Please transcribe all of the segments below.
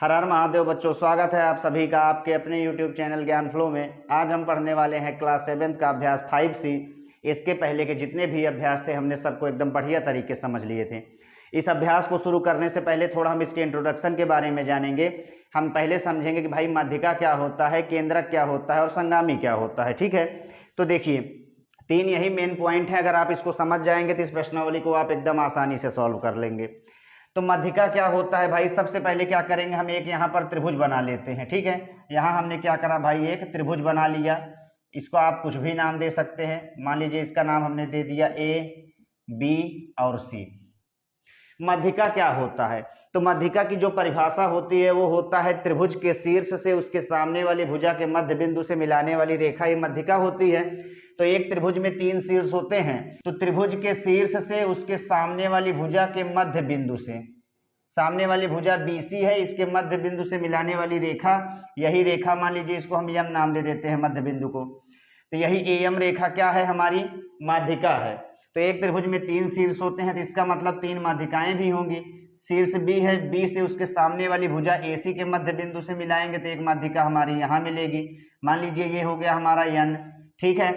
हर हर महादेव बच्चों, स्वागत है आप सभी का आपके अपने YouTube चैनल ज्ञान फ्लो में। आज हम पढ़ने वाले हैं क्लास 7 का अभ्यास 5C। इसके पहले के जितने भी अभ्यास थे हमने सबको एकदम बढ़िया तरीके से समझ लिए थे। इस अभ्यास को शुरू करने से पहले थोड़ा हम इसके इंट्रोडक्शन के बारे में जानेंगे। हम पहले समझेंगे कि भाई माध्यिका क्या होता है, केंद्रक क्या होता है और संगामी क्या होता है। ठीक है, तो देखिए तीन यही मेन पॉइंट है। अगर आप इसको समझ जाएंगे तो इस प्रश्नावली को आप एकदम आसानी से सॉल्व कर लेंगे। तो माध्यिका क्या होता है भाई, सबसे पहले क्या करेंगे, हम एक यहाँ पर त्रिभुज बना लेते हैं। ठीक है, यहाँ हमने क्या करा भाई, एक त्रिभुज बना लिया। इसको आप कुछ भी नाम दे सकते हैं। मान लीजिए इसका नाम हमने दे दिया ए, बी और सी। माध्यिका क्या होता है, तो माध्यिका की जो परिभाषा होती है वो होता है त्रिभुज के शीर्ष से उसके सामने वाली भुजा के मध्य बिंदु से मिलाने वाली रेखा, ये माध्यिका होती है। तो एक त्रिभुज में तीन शीर्ष होते हैं, तो त्रिभुज के शीर्ष से उसके सामने वाली भुजा के मध्य बिंदु से, सामने वाली भुजा BC है, इसके मध्य बिंदु से मिलाने वाली रेखा, यही रेखा मान लीजिए इसको हम यम नाम दे देते हैं मध्य बिंदु को। तो यही AM रेखा क्या है, हमारी माध्यिका है। तो एक त्रिभुज में तीन शीर्ष होते हैं, तो इसका मतलब तीन माध्यिकाएं भी होंगी। शीर्ष B है, B से उसके सामने वाली भुजा AC के मध्य बिंदु से मिलाएंगे तो एक माध्यिका हमारी यहाँ मिलेगी। मान लीजिए ये हो गया हमारा N। ठीक है,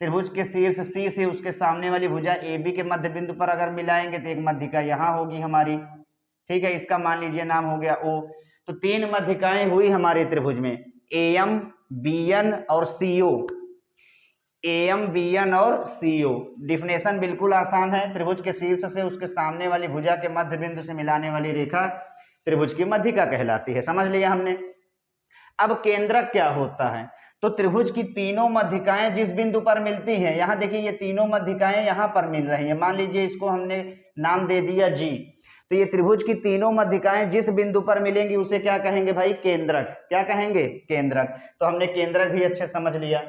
त्रिभुज के शीर्ष C से उसके सामने वाली भुजा AB के मध्य बिंदु पर अगर मिलाएंगे तो एक माध्यिका यहाँ होगी हमारी। ठीक है, इसका मान लीजिए नाम हो गया O। तो तीन माध्यिकाएं हुई हमारे त्रिभुज में, AM, BN और CO। AM, BN और CO। डिफिनेशन बिल्कुल आसान है। त्रिभुज के शीर्ष से उसके सामने वाली भुजा के मध्य बिंदु से मिलाने वाली रेखा त्रिभुज की माध्यिका कहलाती है। समझ लिया हमने। अब केंद्रक क्या होता है, तो त्रिभुज की तीनों माध्यिकाएं जिस बिंदु पर मिलती हैं, यहाँ देखिए ये तीनों माध्यिकाएं यहाँ पर मिल रही हैं। मान लीजिए इसको हमने नाम दे दिया G। तो ये त्रिभुज की तीनों माध्यिकाएं जिस बिंदु पर मिलेंगी उसे क्या कहेंगे भाई, केंद्रक। क्या कहेंगे, केंद्रक। तो हमने केंद्रक भी अच्छे समझ लिया।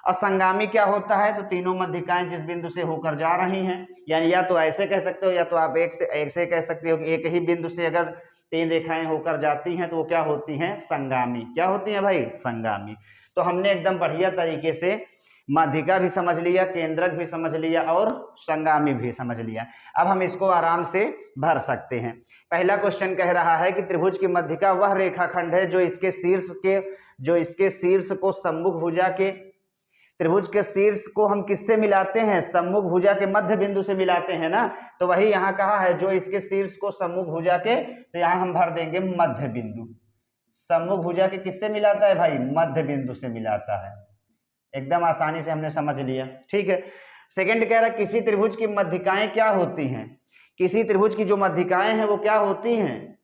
और संगामी क्या होता है, तो तीनों माध्यिकाएं जिस बिंदु से होकर जा रही हैं, यानी या तो ऐसे कह सकते हो या तो आप ऐसे कह सकते हो कि एक ही बिंदु से अगर तीन रेखाएं होकर जाती हैं तो वो क्या होती हैं, संगामी। क्या होती हैं भाई, संगामी। तो हमने एकदम बढ़िया तरीके से माध्यिका भी समझ लिया, केंद्रक भी समझ लिया और संगामी भी समझ लिया। अब हम इसको आराम से भर सकते हैं। पहला क्वेश्चन कह रहा है कि त्रिभुज की माध्यिका वह रेखाखंड है जो इसके शीर्ष को सम्मुख भुजा के, त्रिभुज के शीर्ष को हम किससे मिलाते हैं, सम्मुख भुजा के मध्य बिंदु से मिलाते हैं ना। तो वही यहाँ कहा है, जो इसके शीर्ष को सम्मुख भुजा के, तो यहाँ हम भर देंगे मध्य बिंदु। सम्मुख भुजा के किससे मिलाता है भाई, मध्य बिंदु से मिलाता है। एकदम आसानी से हमने समझ लिया। ठीक है, सेकंड कह रहा है किसी त्रिभुज की माध्यिकाएं क्या होती हैं। किसी त्रिभुज की जो माध्यिकाएं हैं वो क्या होती हैं,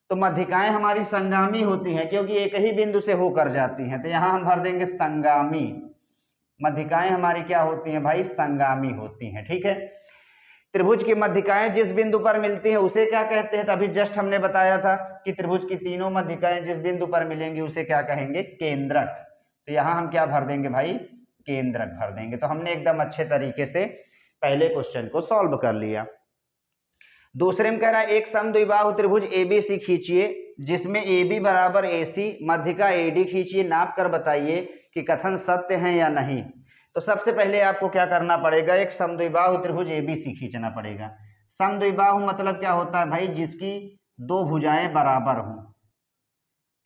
तो माध्यिकाएं हमारी संगामी होती हैं, क्योंकि एक ही बिंदु से होकर जाती हैं। तो यहाँ हम भर देंगे संगामी। माध्यिकाएं हमारी क्या होती हैं भाई, संगामी होती हैं। ठीक है, त्रिभुज की माध्यिकाएं जिस बिंदु पर मिलती हैं उसे क्या कहते हैं, तो अभी जस्ट हमने बताया था कि त्रिभुज की तीनों माध्यिकाएं जिस बिंदु पर मिलेंगी उसे क्या कहेंगे, केंद्रक। तो यहाँ हम क्या भर देंगे भाई, केंद्रक भर देंगे। तो हमने एकदम अच्छे तरीके से पहले क्वेश्चन को सॉल्व कर लिया। दूसरे में कह रहा है एक समद्विबाहु त्रिभुज ABC खींचिए जिसमें AB बराबर AC, माध्यिका AD खींचिए, नाप कर बताइए कि कथन सत्य है या नहीं। तो सबसे पहले आपको क्या करना पड़ेगा, एक समद्विबाहु त्रिभुज ABC खींचना पड़ेगा। समद्विबाहु मतलब क्या होता है भाई, जिसकी दो भुजाएं बराबर हों।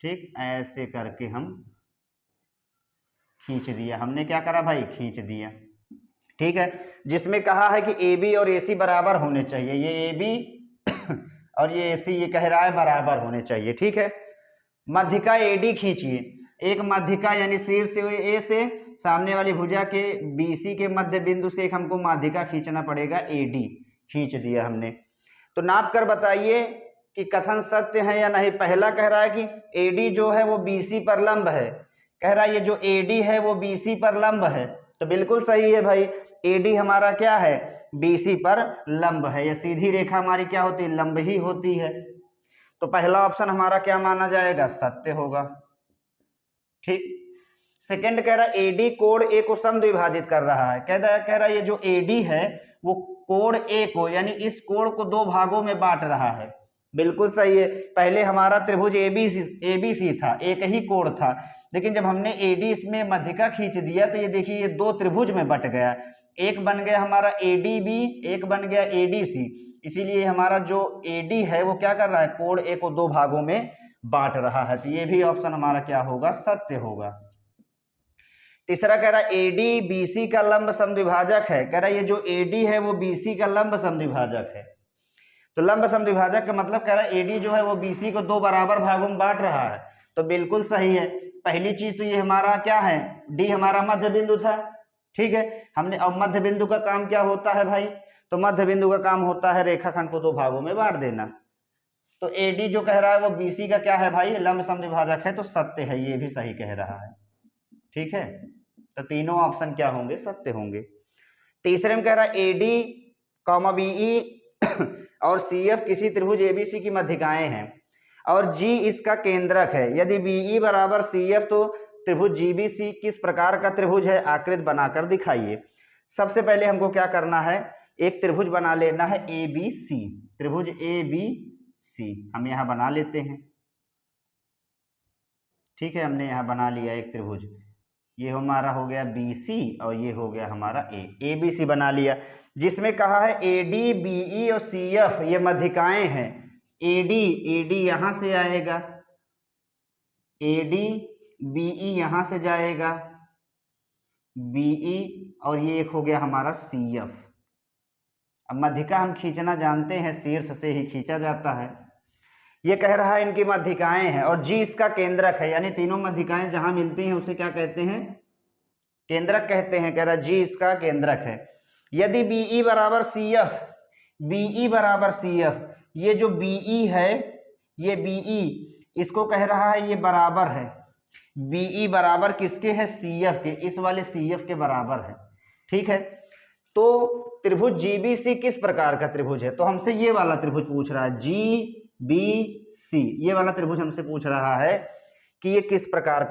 ठीक, ऐसे करके हम खींच दिया। हमने क्या करा भाई, खींच दिया। ठीक है, जिसमें कहा है कि AB और AC बराबर होने चाहिए। ये AB और ये AC ये कह रहा है बराबर होने चाहिए। ठीक है, माध्यिका AD खींचिए। एक माध्यिका यानी शीर्ष A से सामने वाली भुजा के BC के मध्य बिंदु से एक हमको माध्यिका खींचना पड़ेगा AD। खींच दिया हमने। तो नाप कर बताइए कि कथन सत्य है या नहीं। पहला कह रहा है कि AD जो है वो BC पर लंब है। कह रहा है ये जो AD है वो BC पर लंब है। तो बिल्कुल सही है भाई, AD हमारा क्या है, BC पर लंब है। ये सीधी रेखा हमारी क्या होती है, लंब ही होती है। तो पहला ऑप्शन हमारा क्या माना जाएगा, सत्य होगा। ठीक, सेकंड कह रहा है AD कोण A को समद्विभाजित कर रहा है। कह रहा है ये जो AD है वो कोण A को, यानी इस कोण को दो भागों में बांट रहा है। बिल्कुल सही है। पहले हमारा त्रिभुज ABC था, एक ही कोण था, लेकिन जब हमने AD इसमें माध्यिका खींच दिया तो ये देखिए ये दो त्रिभुज में बट गया। एक बन गया हमारा ADB, एक बन गया ADC। इसीलिए हमारा जो AD है वो क्या कर रहा है, कोण A को दो भागों में बांट रहा है। तो ये भी ऑप्शन हमारा क्या होगा, सत्य होगा। तीसरा कह रहा है एडी बीसी का लंब समद्विभाजक है। कह रहा है ये जो एडी है वो बीसी का लंब समद्विभाजक है। तो लंब समद्विभाजक का मतलब कह रहा है एडी जो है वो बीसी को दो बराबर भागों में बांट रहा है। तो बिल्कुल सही है। पहली चीज तो ये हमारा क्या है, डी हमारा मध्य बिंदु था, ठीक है। हमने अब मध्य बिंदु का काम क्या होता है भाई, तो मध्य बिंदु का काम होता है रेखाखंड को दो भागों में बांट देना। तो एडी जो कह रहा है वो बीसी का क्या है भाई, लंब समद्विभाजक है। तो सत्य है, ये भी सही कह रहा है, ठीक है। तो तीनों ऑप्शन क्या होंगे, सत्य होंगे। तीसरे में कह रहा है एडी कॉमा बीई और सीएफ किसी त्रिभुज एबीसी की मध्यिकाएं हैं और जी इसका केंद्रक है। यदि बीई बराबर सीएफ तो त्रिभुज जीबीसी किस प्रकार का त्रिभुज है, आकृत बनाकर दिखाइए। सबसे पहले हमको क्या करना है, एक त्रिभुज बना लेना है एबीसी, त्रिभुज एबीसी हम यहां बना लेते हैं, ठीक है। हमने यहां बना लिया एक त्रिभुज, ये हमारा हो गया बीसी और ये हो गया हमारा एबीसी बना लिया, जिसमें कहा है एडी बीई और सीएफ ये मध्यिकाएं हैं। एडी यहां से आएगा, एडी बीई यहां से जाएगा, बीई और ये एक हो गया हमारा सीएफ। अब मध्यिका हम खींचना जानते हैं, शीर्ष से ही खींचा जाता है। ये कह रहा है इनकी मध्यिकाएं हैं और जी इसका केंद्रक है, यानी तीनों मध्यिकाएं जहां मिलती हैं उसे क्या कहते हैं, केंद्रक कहते हैं। कह रहा जी इसका केंद्रक है। यदि बीई बराबर सीएफ, बीई बराबर सीएफ, ये जो बीई है, ये बीई इसको कह रहा है ये बराबर है, बीई बराबर किसके है, सीएफ के, इस वाले सीएफ के बराबर है, ठीक है। तो त्रिभुज जीबीसी किस प्रकार का त्रिभुज है, तो हमसे ये वाला त्रिभुज पूछ रहा है, जी बी सी, ये वाला त्रिभुज हमसे पूछ रहा है कि ये किस प्रकार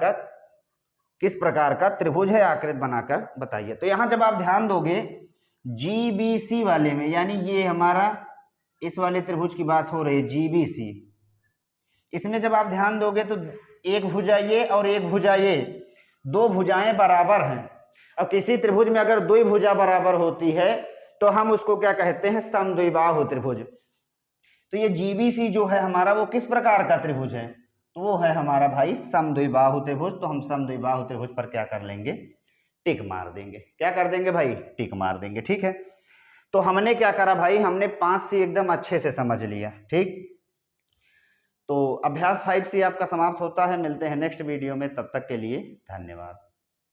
का त्रिभुज है, आकृत बनाकर बताइए। तो यहां जब आप ध्यान दोगे जीबीसी वाले में, यानी ये हमारा इस वाले त्रिभुज की बात हो रही है जीबीसी, इसमें जब आप ध्यान दोगे तो एक भुजा ये और एक भुजा ये, दो भुजाएं बराबर हैं। और किसी त्रिभुज में अगर दो भुजा बराबर होती है तो हम उसको क्या कहते हैं, समद्विबाहु त्रिभुज। तो ये जीबीसी जो है हमारा वो किस प्रकार का त्रिभुज है, तो वो है हमारा भाई समद्विबाहु त्रिभुज। तो हम समद्विबाहु त्रिभुज पर क्या कर लेंगे, टिक मार देंगे। क्या कर देंगे भाई, टिक मार देंगे, ठीक है। तो हमने क्या करा भाई, हमने 5C एकदम अच्छे से समझ लिया, ठीक। तो अभ्यास 5C आपका समाप्त होता है। मिलते हैं नेक्स्ट वीडियो में, तब तक के लिए धन्यवाद।